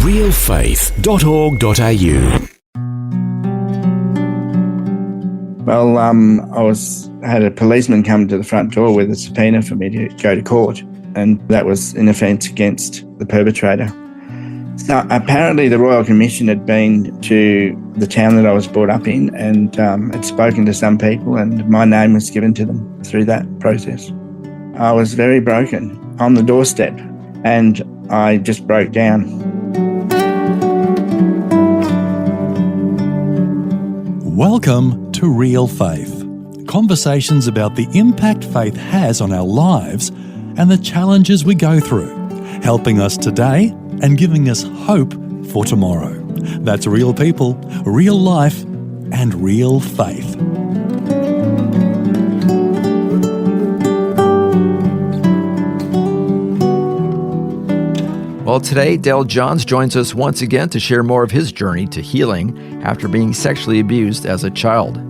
realfaith.org.au. Well, I had a policeman come to the front door with a subpoena for me to go to court, and that was an offence against the perpetrator. So apparently the Royal Commission had been to the town that I was brought up in and had spoken to some people, and my name was given to them through that process. I was very broken on the doorstep, and I just broke down. Welcome to Real Faith. Conversations about the impact faith has on our lives and the challenges we go through, helping us today and giving us hope for tomorrow. That's real people, real life, and real faith. Well, today, Dale Johns joins us once again to share more of his journey to healing after being sexually abused as a child.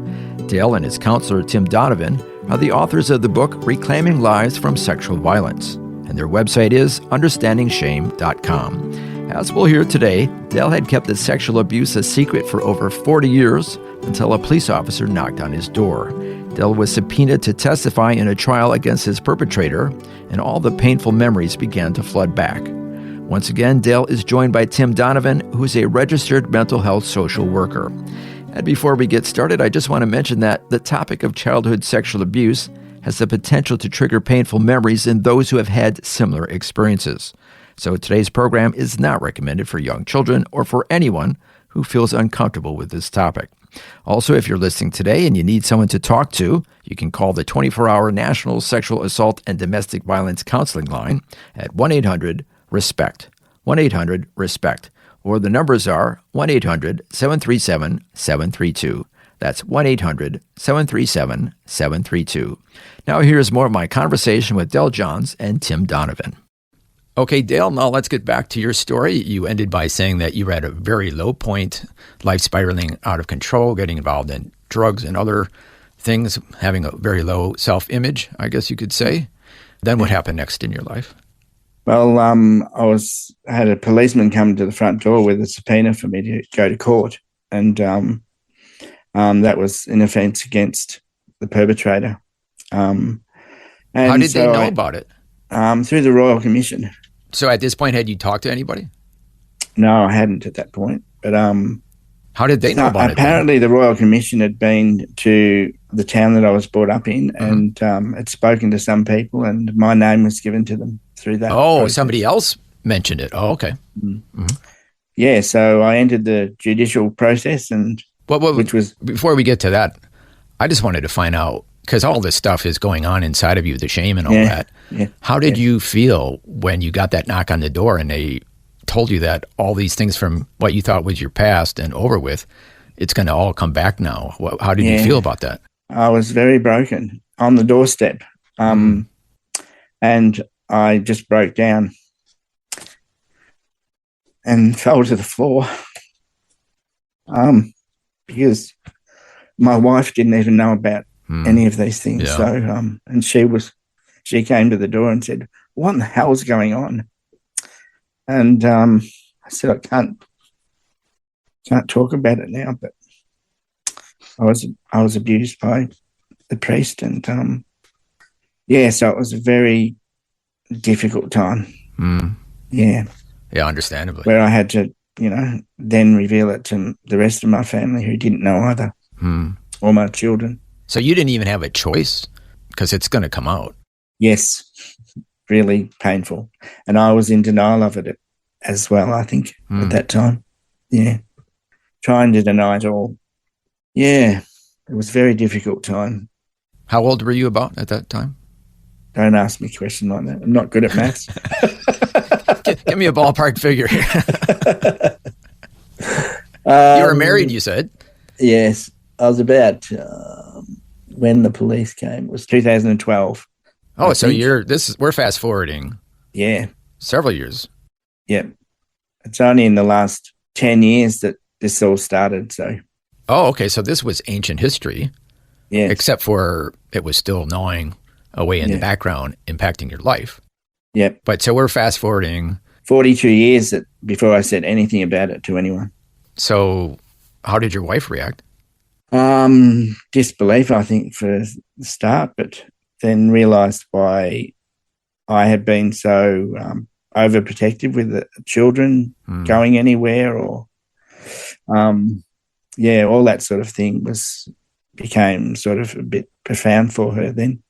Dale and his counselor, Tim Donovan, are the authors of the book Reclaiming Lives from Sexual Violence, and their website is understandingshame.com. As we'll hear today, Dale had kept his sexual abuse a secret for over 40 years until a police officer knocked on his door. Dale was subpoenaed to testify in a trial against his perpetrator, and all the painful memories began to flood back. Once again, Dale is joined by Tim Donovan, who is a registered mental health social worker. And before we get started, I just want to mention that the topic of childhood sexual abuse has the potential to trigger painful memories in those who have had similar experiences. So today's program is not recommended for young children or for anyone who feels uncomfortable with this topic. Also, if you're listening today and you need someone to talk to, you can call the 24-hour National Sexual Assault and Domestic Violence Counseling line at 1-800-RESPECT, 1-800-RESPECT, or the numbers are 1-800-737-732. That's 1-800-737-732. Now here's more of my conversation with Dale Johns and Tim Donovan. Okay, Dale, now let's get back to your story. You ended by saying that you were at a very low point, life spiraling out of control, getting involved in drugs and other things, having a very low self-image, I guess you could say. Then what happened next in your life? Well, I had a policeman come to the front door with a subpoena for me to go to court, and that was an offence against the perpetrator. And how did they know about it? Through the Royal Commission. So at this point, had you talked to anybody? No, I hadn't at that point. But how did they know about it? Apparently, the Royal Commission had been to the town that I was brought up in, and had spoken to some people, and my name was given to them through that. Oh, process. Somebody else mentioned it. Oh, okay. Mm-hmm. Yeah, so I entered the judicial process, and which was before we get to that, I just wanted to find out, because all this stuff is going on inside of you, the shame and all that. Yeah, how did you feel when you got that knock on the door and they told you that all these things from what you thought was your past and over with, it's going to all come back now? How did you feel about that? I was very broken on the doorstep, and I just broke down and fell to the floor because my wife didn't even know about any of these things. Yeah. So, and she came to the door and said, "What in the hell is going on?" And I said, "I can't talk about it now, but I was abused by the priest, and so it was a very difficult time." Yeah, understandably. Where I had to, then reveal it to the rest of my family who didn't know either, or my children. So you didn't even have a choice because it's going to come out. Yes, really painful. And I was in denial of it as well, I think, at that time. Yeah, trying to deny it all. Yeah, it was a very difficult time. How old were you about at that time? Don't ask me a question like that. I'm not good at maths. Give me a ballpark figure. You were married, you said? Yes. I was about, when the police came, it was 2012. Oh, so we're fast forwarding. Yeah. Several years. Yeah. It's only in the last 10 years that this all started, so. Oh, okay. So this was ancient history. Yeah. Except for it was still gnawing away in the background, impacting your life. Yep. But so we're fast forwarding 42 years before I said anything about it to anyone. So how did your wife react? Disbelief, I think, for the start, but then realised why I had been so overprotective with the children going anywhere, or all that sort of thing became sort of a bit profound for her then.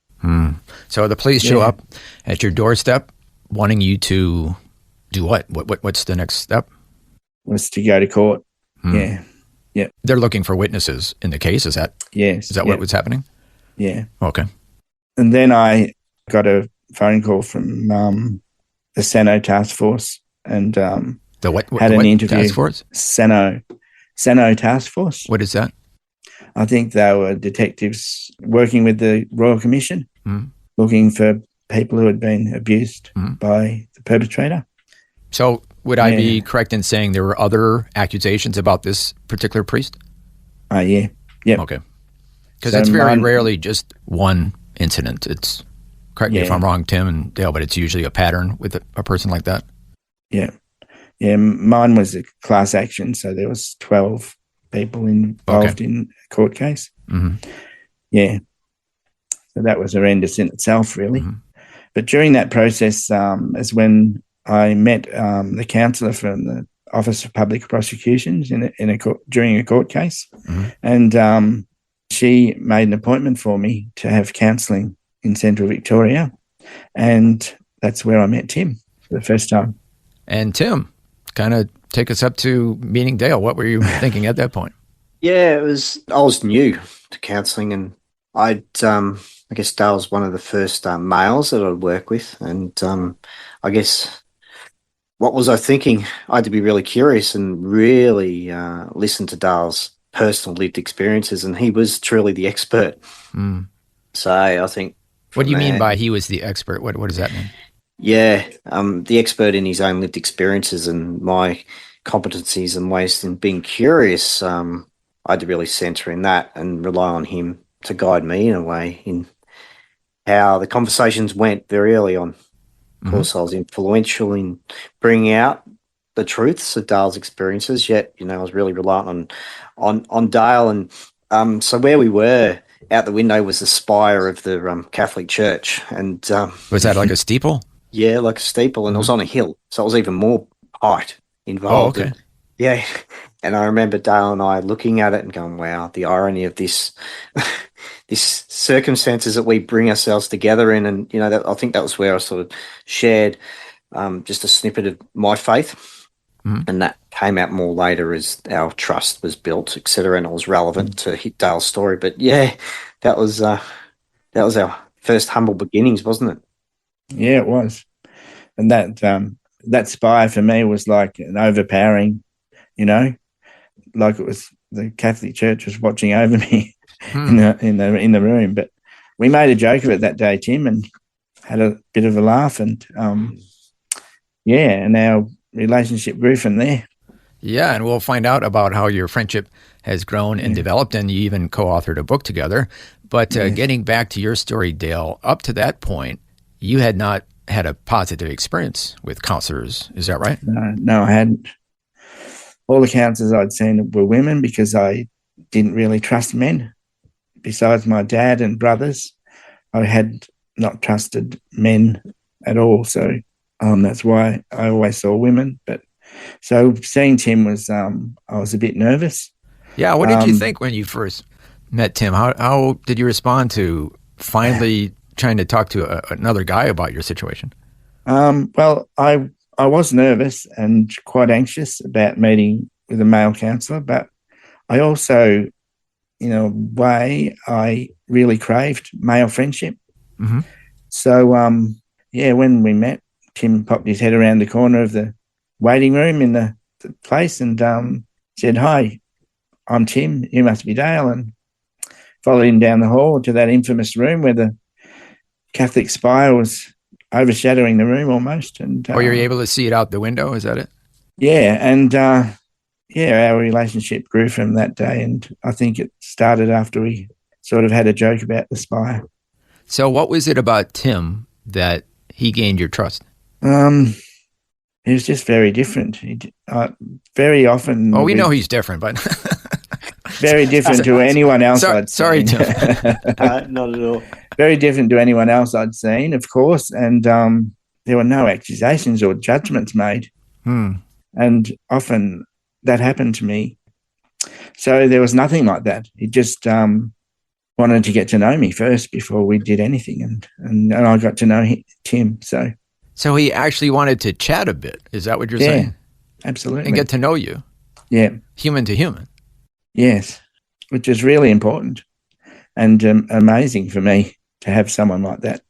So the police show up at your doorstep wanting you to do what? What's the next step? Was to go to court. Yeah. They're looking for witnesses in the case, is that? Yes. Is that what was happening? Yeah. Okay. And then I got a phone call from the Sano task force, and the what had an interview. Task force? Sano task force. What is that? I think they were detectives working with the Royal Commission, looking for people who had been abused by the perpetrator. So would I be correct in saying there were other accusations about this particular priest? Yeah. Yep. Okay. Because it's very rarely just one incident. It's, correct me if I'm wrong, Tim and Dale, but it's usually a pattern with a person like that. Yeah. Yeah, mine was a class action, so there was 12 people involved in a court case. Yeah. So that was horrendous in itself, really. But during that process is when I met the counsellor from the Office of Public Prosecutions during a court case, and she made an appointment for me to have counselling in Central Victoria, and that's where I met Tim for the first time. And Tim, kind of take us up to meeting Dale. What were you thinking at that point? Yeah, I was new to counselling, and I guess Dale's one of the first males that I'd work with, and I guess what was I thinking? I had to be really curious and really listen to Dale's personal lived experiences, and he was truly the expert. So I think. What do you mean by he was the expert? What does that mean? Yeah, the expert in his own lived experiences and my competencies and ways in being curious. I had to really centre in that and rely on him to guide me in a way in how the conversations went very early on. Of course, I was influential in bringing out the truths of Dale's experiences, yet, I was really reliant on Dale. And so where we were out the window was the spire of the Catholic Church. And was that like a steeple? Yeah, like a steeple, and it was on a hill, so it was even more height involved. Oh, okay. Yeah, and I remember Dale and I looking at it and going, wow, the irony of this these circumstances that we bring ourselves together in. And, I think that was where I sort of shared just a snippet of my faith. And that came out more later as our trust was built, et cetera, and it was relevant to Dale's story. But, yeah, that was our first humble beginnings, wasn't it? Yeah, it was. And that spire for me was like an overpowering, like it was the Catholic Church was watching over me in the room. But we made a joke of it that day, Tim, and had a bit of a laugh, and and our relationship grew from there. Yeah, and we'll find out about how your friendship has grown and developed, and you even co-authored a book together. But getting back to your story, Dale, up to that point, you had not had a positive experience with counselors. Is that right? No, I hadn't. All the counselors I'd seen were women because I didn't really trust men. Besides my dad and brothers, I had not trusted men at all. So that's why I always saw women. But so seeing Tim was, I was a bit nervous. Yeah. What did you think when you first met Tim? How did you respond to finally trying to talk to another guy about your situation? Well, I was nervous and quite anxious about meeting with a male counsellor, but I also, in a way, I really craved male friendship. So, when we met, Tim popped his head around the corner of the waiting room in the place and said, "Hi, I'm Tim. You must be Dale," and followed him down the hall to that infamous room where the Catholic spire was overshadowing the room almost. And you're able to see it out the window? Is that it? Yeah, and our relationship grew from that day, and I think it started after we sort of had a joke about the spire. So what was it about Tim that he gained your trust? he was just very different. Very often. Well, we know he's different, but very different to anyone else I'd seen. Sorry, Tim. Not at all. Very different to anyone else I'd seen, of course. And there were no accusations or judgments made. And often that happened to me. So there was nothing like that. He just wanted to get to know me first before we did anything. And I got to know Tim. So he actually wanted to chat a bit. Is that what you're saying? Absolutely. And get to know you. Yeah. Human to human. Yes, which is really important and amazing for me to have someone like that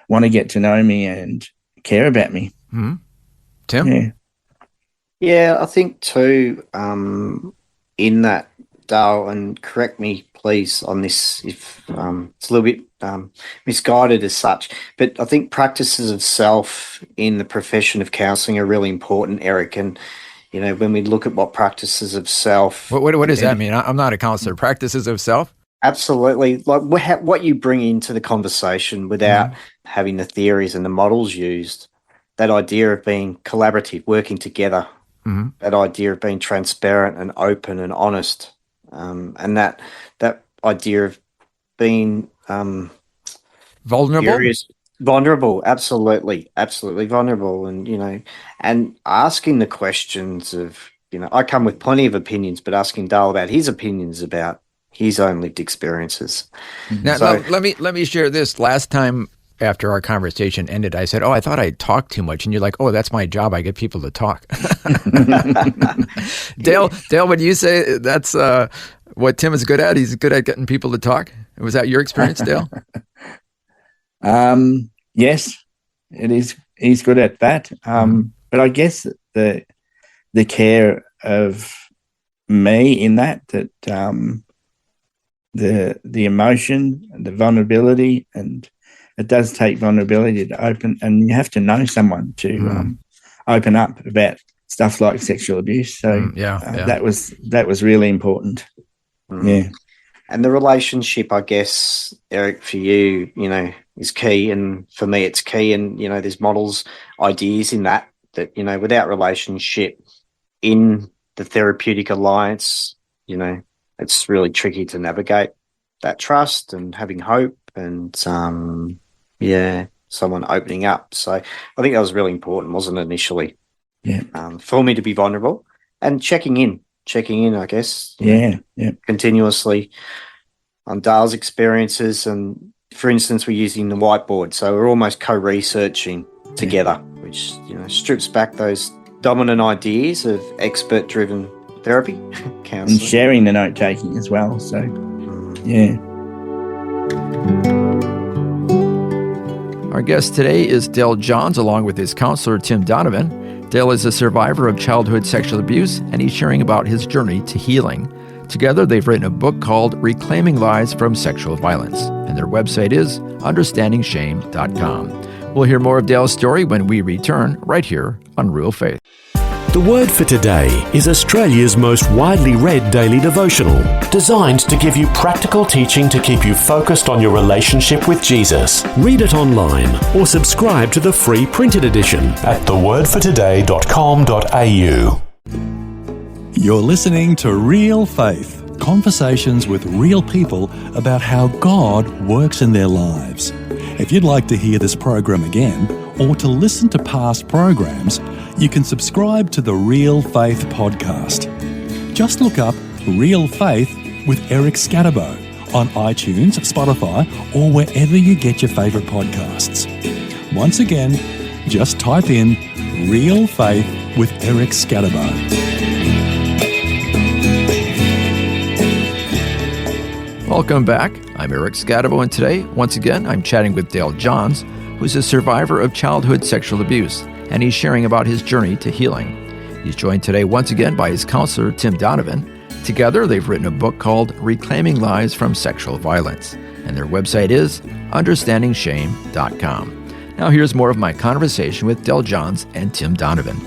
want to get to know me and care about me. Mm-hmm. Tim? Yeah, I think too, in that, Dale, and correct me please on this if it's a little bit misguided as such, but I think practices of self in the profession of counselling are really important, Eric. And, you know, when we look at what practices of self... What does that mean? I'm not a counsellor. Practices of self? Absolutely. Like what you bring into the conversation without having the theories and the models used, that idea of being collaborative, working together, that idea of being transparent and open and honest, and that idea of being vulnerable. Curious, vulnerable, absolutely vulnerable, and you know, and asking the questions of, you know, I come with plenty of opinions, but asking Dale about his opinions about his own lived experiences. Now, let me share this. Last time after our conversation ended, I said, I thought I talked too much. And you're like, that's my job. I get people to talk. Dale, would you say that's what Tim is good at? He's good at getting people to talk. Was that your experience, Dale? Yes, it is. He's good at that. But I guess the care of me in that the emotion and the vulnerability, and it does take vulnerability to open, and you have to know someone to open up about stuff like sexual abuse. So that was really important. Yeah. And the relationship, I guess, Eric, for you, you know, is key, and for me it's key. And, you know, there's models, ideas in that, you know, without relationship in the therapeutic alliance, you know, it's really tricky to navigate that trust and having hope and, someone opening up. So I think that was really important, wasn't it, initially? Yeah. For me to be vulnerable and checking in, I guess. Yeah. Continuously on Dale's experiences. And, for instance, we're using the whiteboard. So we're almost co-researching together, which, you know, strips back those dominant ideas of expert-driven therapy, counselling. And sharing the note-taking as well. So, yeah. Our guest today is Dale Johns, along with his counselor, Tim Donovan. Dale is a survivor of childhood sexual abuse, and he's sharing about his journey to healing. Together, they've written a book called Reclaiming Lives from Sexual Violence, and their website is understandingshame.com. We'll hear more of Dale's story when we return right here on Real Faith. The Word for Today is Australia's most widely read daily devotional, designed to give you practical teaching to keep you focused on your relationship with Jesus. Read it online or subscribe to the free printed edition at thewordfortoday.com.au. You're listening to Real Faith, conversations with real people about how God works in their lives. If you'd like to hear this program again or to listen to past programs, you can subscribe to the Real Faith podcast. Just look up Real Faith with Eric Scatterbo on iTunes, Spotify, or wherever you get your favourite podcasts. Once again, just type in Real Faith with Eric Scatterbo. Welcome back. I'm Eric Scatterbo, and today, once again, I'm chatting with Dale Johns, who's a survivor of childhood sexual abuse, and he's sharing about his journey to healing. He's joined today once again by his counselor, Tim Donovan. Together, they've written a book called Reclaiming Lives from Sexual Violence, and their website is understandingshame.com. Now here's more of my conversation with Dale Johns and Tim Donovan.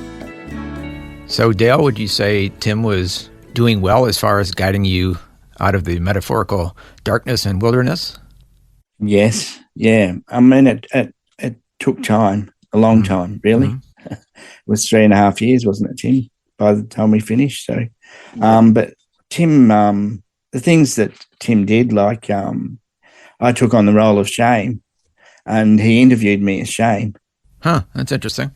So Dale, would you say Tim was doing well as far as guiding you out of the metaphorical darkness and wilderness? Yes. Yeah. I mean, it took time, a long time, really. was 3.5 years, wasn't it, Tim, by the time we finished? So, but Tim, the things that Tim did, like I took on the role of Shame, and he interviewed me as Shame. Huh, that's interesting.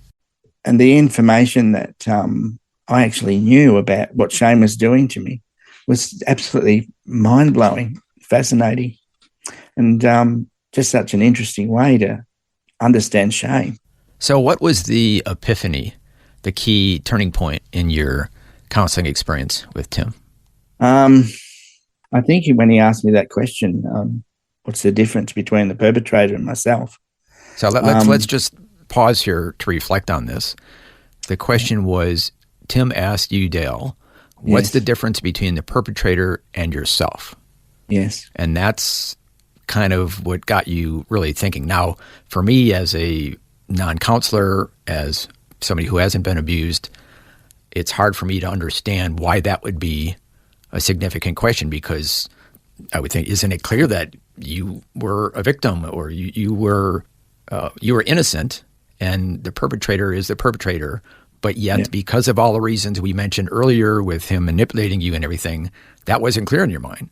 And the information that I actually knew about what Shame was doing to me was absolutely mind-blowing, fascinating, and just such an interesting way to understand shame. So what was the epiphany, the key turning point in your counseling experience with Tim? I think when he asked me that question, what's the difference between the perpetrator and myself? So let's just pause here to reflect on this. The question was, Tim asked you, Dale, what's the difference between the perpetrator and yourself? Yes. And that's kind of what got you really thinking. Now, for me as a non-counselor, as somebody who hasn't been abused, it's hard for me to understand why that would be a significant question, because I would think, isn't it clear that you were a victim, or you were innocent, and the perpetrator is the perpetrator? But yet, because of all the reasons we mentioned earlier with him manipulating you and everything, that wasn't clear in your mind.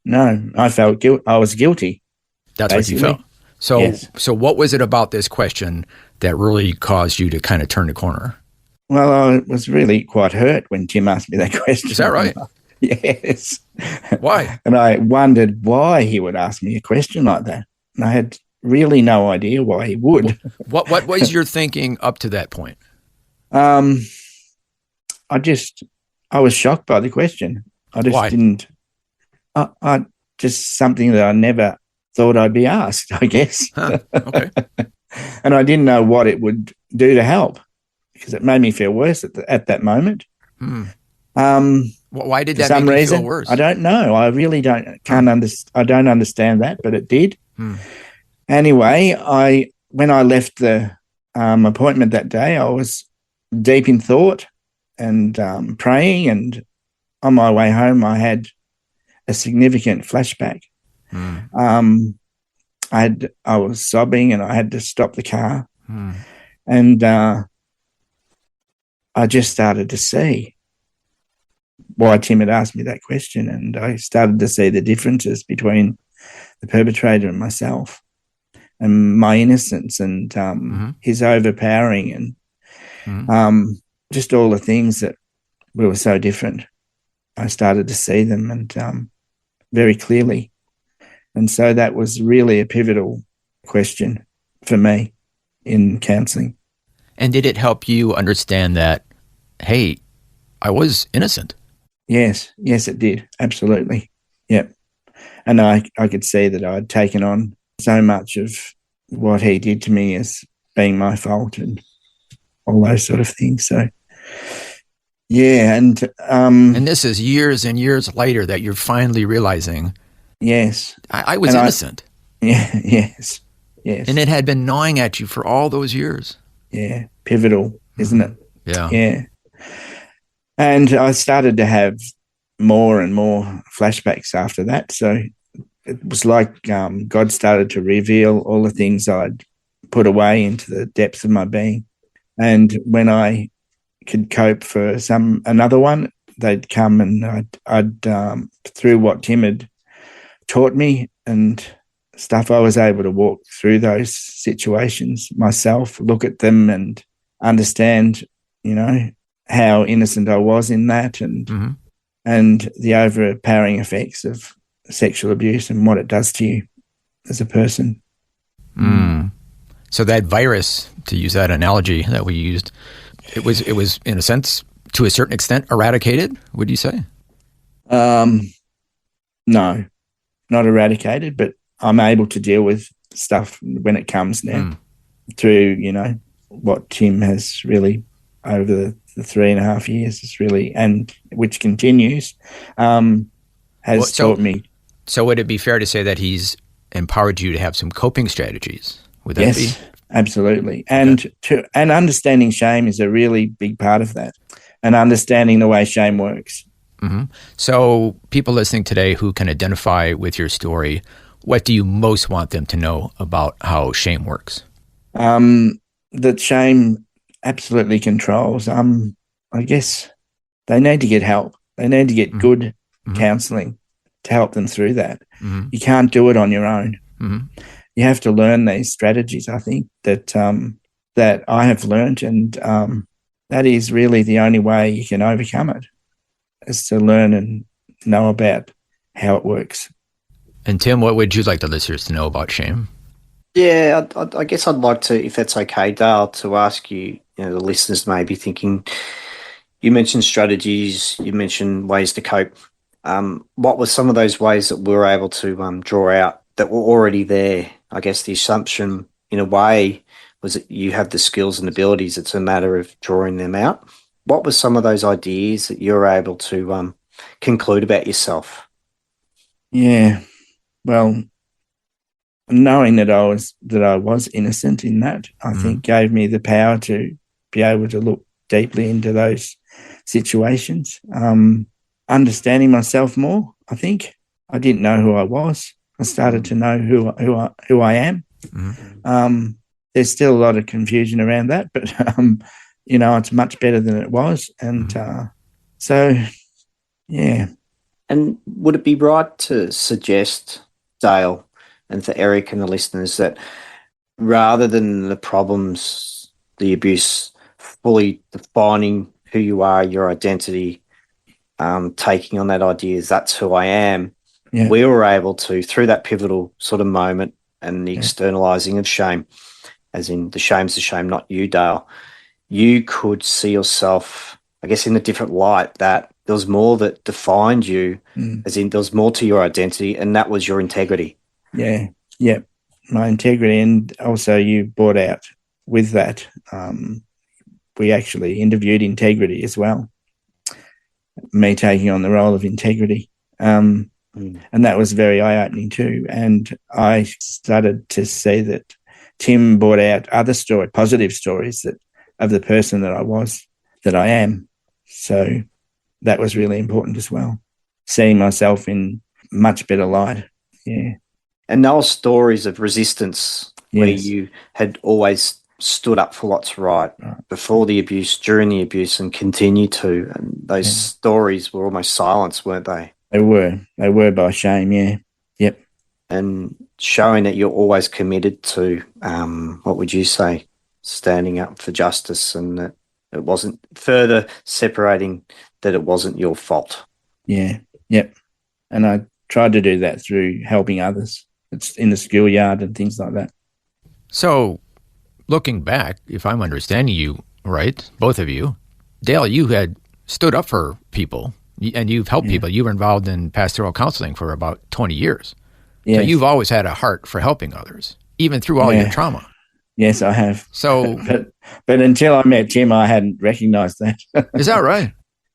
No, I felt I was guilty. That's basically what you felt. So what was it about this question that really caused you to kind of turn the corner? Well, I was really quite hurt when Tim asked me that question. Is that right? Yes. Why? And I wondered why he would ask me a question like that. And I had really no idea why he would. What was your thinking up to that point? I was shocked by the question. I just Why? didn't. I just something that I never thought I'd be asked, I guess. Huh. Okay. And I didn't know what it would do to help, because it made me feel worse at that moment. Why did that for some make reason, you feel worse? I don't know. I really don't. I don't understand that, but it did. Anyway, when I left the appointment that day, I was deep in thought and praying, and on my way home, I had a significant flashback. I was sobbing, and I had to stop the car, and I just started to see why Tim had asked me that question, and I started to see the differences between the perpetrator and myself, and my innocence, and his overpowering, and just all the things that we were so different. I started to see them, and very clearly. And so that was really a pivotal question for me in counselling. And did it help you understand that, hey, I was innocent? Yes, it did. Absolutely. Yep. And I could see that I'd taken on so much of what he did to me as being my fault and all those sort of things. So, yeah. And this is years and years later that you're finally realizing, yes, I was innocent. Yes. And it had been gnawing at you for all those years. Yeah. Pivotal, isn't it? Yeah. Yeah. And I started to have more and more flashbacks after that. So it was like God started to reveal all the things I'd put away into the depths of my being. And when I could cope for another one, they'd come, and I'd through what Tim had taught me and stuff, I was able to walk through those situations myself, look at them and understand, how innocent I was in that, and the overpowering effects of sexual abuse and what it does to you as a person. So that virus, to use that analogy that we used, it was in a sense, to a certain extent, eradicated, would you say? No, not eradicated, but I'm able to deal with stuff when it comes now through, what Tim has really, over the 3.5 years, is really, and which continues, has taught me. So would it be fair to say that he's empowered you to have some coping strategies? Would that be? Yes, absolutely. And and understanding shame is a really big part of that, and understanding the way shame works. So people listening today who can identify with your story, what do you most want them to know about how shame works? That shame absolutely controls. I guess they need to get help. They need to get good counselling to help them through that. You can't do it on your own. You have to learn these strategies, I think, that I have learned, and that is really the only way you can overcome it, is to learn and know about how it works. And Tim, what would you like the listeners to know about shame? Yeah, I guess I'd like to, if that's okay, Dale, to ask you, the listeners may be thinking, you mentioned strategies, you mentioned ways to cope. What were some of those ways that we were able to draw out that were already there? I guess the assumption, in a way, was that you have the skills and abilities. It's a matter of drawing them out. What were some of those ideas that you were able to conclude about yourself? Yeah, well, knowing that I was innocent in that, I think gave me the power to be able to look deeply into those situations. Understanding myself more, I think. I didn't know who I was. I started to know who I am. There's still a lot of confusion around that, but it's much better than it was. And so, yeah. And would it be right to suggest, Dale, and for Eric and the listeners, that rather than the problems, the abuse, fully defining who you are, your identity, taking on that idea as that's who I am, we were able to, through that pivotal sort of moment and the externalizing of shame, as in the shame's the shame, not you, Dale, you could see yourself, I guess, in a different light, that there was more that defined you, as in there was more to your identity, and that was your integrity. Yeah, my integrity. And also you brought out with that, we actually interviewed integrity as well, me taking on the role of integrity. And that was very eye-opening too. And I started to see that Tim brought out other positive stories of the person that I was, that I am. So that was really important as well, seeing myself in much better light. Yeah. And those stories of resistance where you had always stood up for what's right before the abuse, during the abuse, and continue to. And those stories were almost silenced, weren't they? They were by shame, yeah. Yep. And showing that you're always committed to, what would you say, standing up for justice, and that it wasn't further separating that it wasn't your fault. Yeah, yep. And I tried to do that through helping others. It's in the schoolyard and things like that. So, looking back, if I'm understanding you right, both of you, Dale, you had stood up for people, and you've helped people. You were involved in pastoral counseling for about 20 years. Yes. So you've always had a heart for helping others, even through all your trauma. Yes, I have. So, but until I met Jim, I hadn't recognized that. Is that right?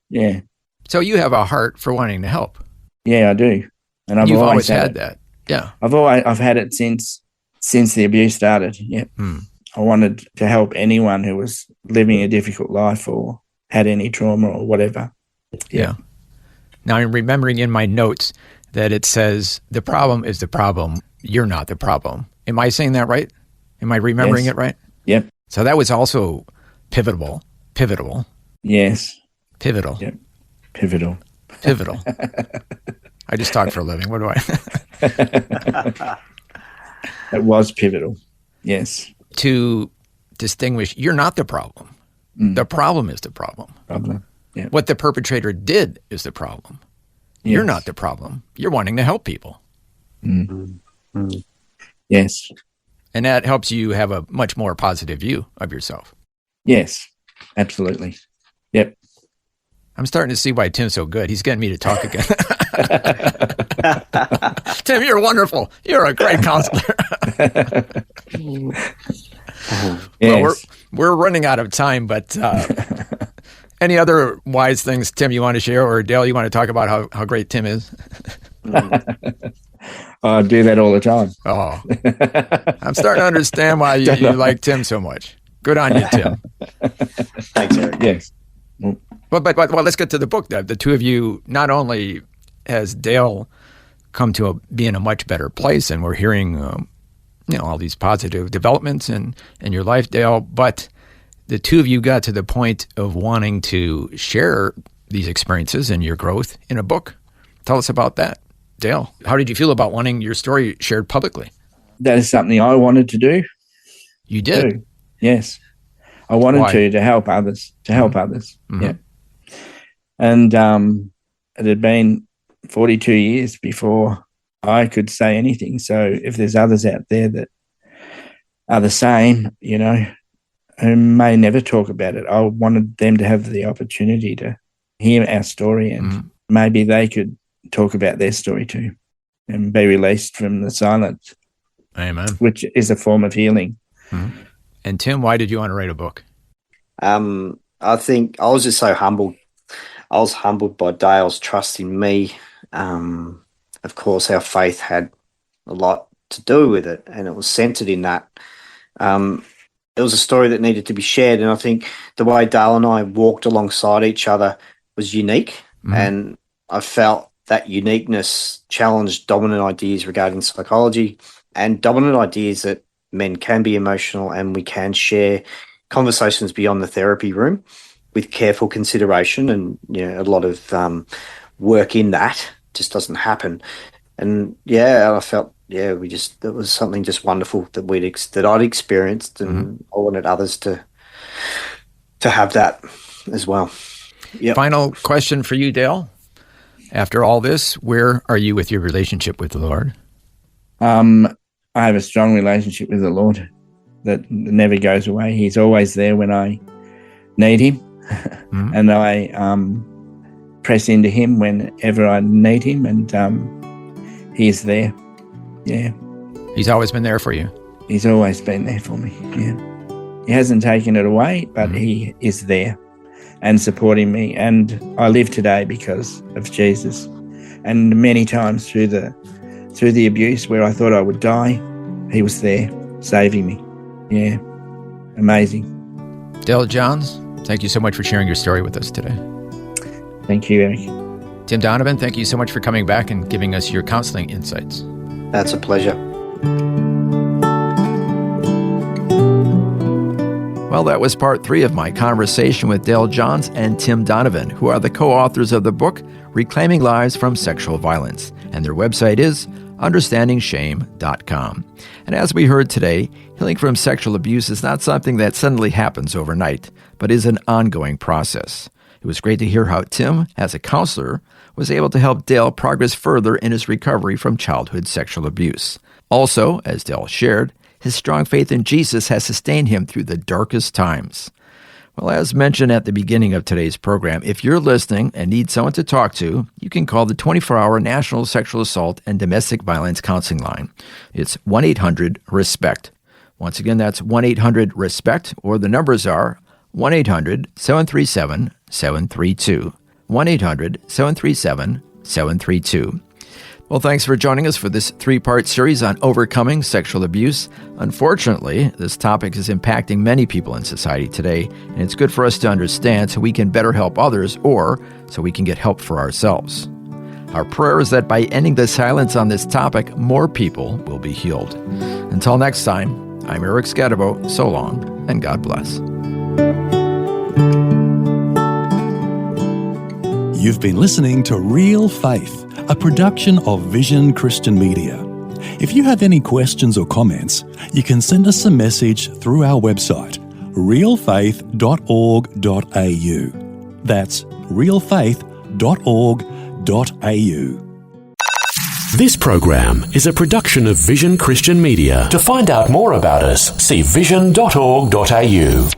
Yeah. So you have a heart for wanting to help. Yeah, I do. And You've always had that. Yeah. I've had it since the abuse started. Yeah. I wanted to help anyone who was living a difficult life or had any trauma or whatever. Yeah. Now I'm remembering in my notes that it says the problem is the problem. You're not the problem. Am I saying that right? Am I remembering it right? Yep. So that was also pivotal. Yes. Pivotal. Yep. Pivotal. I just talk for a living. What do I? It was pivotal. Yes. To distinguish, you're not the problem. The problem is the problem. Yeah. What the perpetrator did is the problem. Yes. You're not the problem. You're wanting to help people. Yes. And that helps you have a much more positive view of yourself. Yes, absolutely. Yep. I'm starting to see why Tim's so good. He's getting me to talk again. Tim, you're wonderful. You're a great counselor. Yes. Well, we're running out of time, but any other wise things, Tim, you want to share? Or Dale, you want to talk about how great Tim is? I do that all the time. Oh, I'm starting to understand why you like Tim so much. Good on you, Tim. Thanks, Eric. Yes. Well, let's get to the book. The two of you, not only has Dale come to be in a much better place, and we're hearing all these positive developments in your life, Dale, but the two of you got to the point of wanting to share these experiences and your growth in a book. Tell us about that. Dale, how did you feel about wanting your story shared publicly? That is something I wanted to do. You did? Too. Yes. I wanted to help others, Mm-hmm. Yeah. And it had been 42 years before I could say anything. So if there's others out there that are the same, who may never talk about it, I wanted them to have the opportunity to hear our story, and maybe they could talk about their story too and be released from the silence. Amen. Which is a form of healing. Mm-hmm. And Tim, why did you want to write a book? I think I was just so humbled. I was humbled by Dale's trust in me. Of course, our faith had a lot to do with it, and it was centered in that. It was a story that needed to be shared, and I think the way Dale and I walked alongside each other was unique, and I felt that uniqueness challenged dominant ideas regarding psychology and dominant ideas that men can be emotional and we can share conversations beyond the therapy room with careful consideration, and a lot of work in that just doesn't happen. And I felt it was something just wonderful that I'd experienced, and I wanted others to have that as well. Yep. Final question for you, Dale. After all this, where are you with your relationship with the Lord? I have a strong relationship with the Lord that never goes away. He's always there when I need him, and I press into him whenever I need him, and he's there. Yeah. He's always been there for you. He's always been there for me, yeah. He hasn't taken it away, but he is there and supporting me. And I live today because of Jesus. And many times through the abuse where I thought I would die, he was there saving me. Yeah, amazing. Dale Johns, thank you so much for sharing your story with us today. Thank you, Eric. Tim Donovan, thank you so much for coming back and giving us your counseling insights. That's a pleasure. Well, that was part 3 of my conversation with Dale Johns and Tim Donovan, who are the co-authors of the book, Reclaiming Lives from Sexual Violence. And their website is understandingshame.com. And as we heard today, healing from sexual abuse is not something that suddenly happens overnight, but is an ongoing process. It was great to hear how Tim, as a counselor, was able to help Dale progress further in his recovery from childhood sexual abuse. Also, as Dale shared, his strong faith in Jesus has sustained him through the darkest times. Well, as mentioned at the beginning of today's program, if you're listening and need someone to talk to, you can call the 24-hour National Sexual Assault and Domestic Violence Counseling Line. It's 1-800-RESPECT. Once again, that's 1-800-RESPECT, or the numbers are 1-800-737-732. 1-800-737-732. Well, thanks for joining us for this 3-part series on overcoming sexual abuse. Unfortunately, this topic is impacting many people in society today, and it's good for us to understand so we can better help others, or so we can get help for ourselves. Our prayer is that by ending the silence on this topic, more people will be healed. Until next time, I'm Eric Scadabo. So long, and God bless. You've been listening to Real Faith, a production of Vision Christian Media. If you have any questions or comments, you can send us a message through our website, realfaith.org.au. That's realfaith.org.au. This program is a production of Vision Christian Media. To find out more about us, see vision.org.au.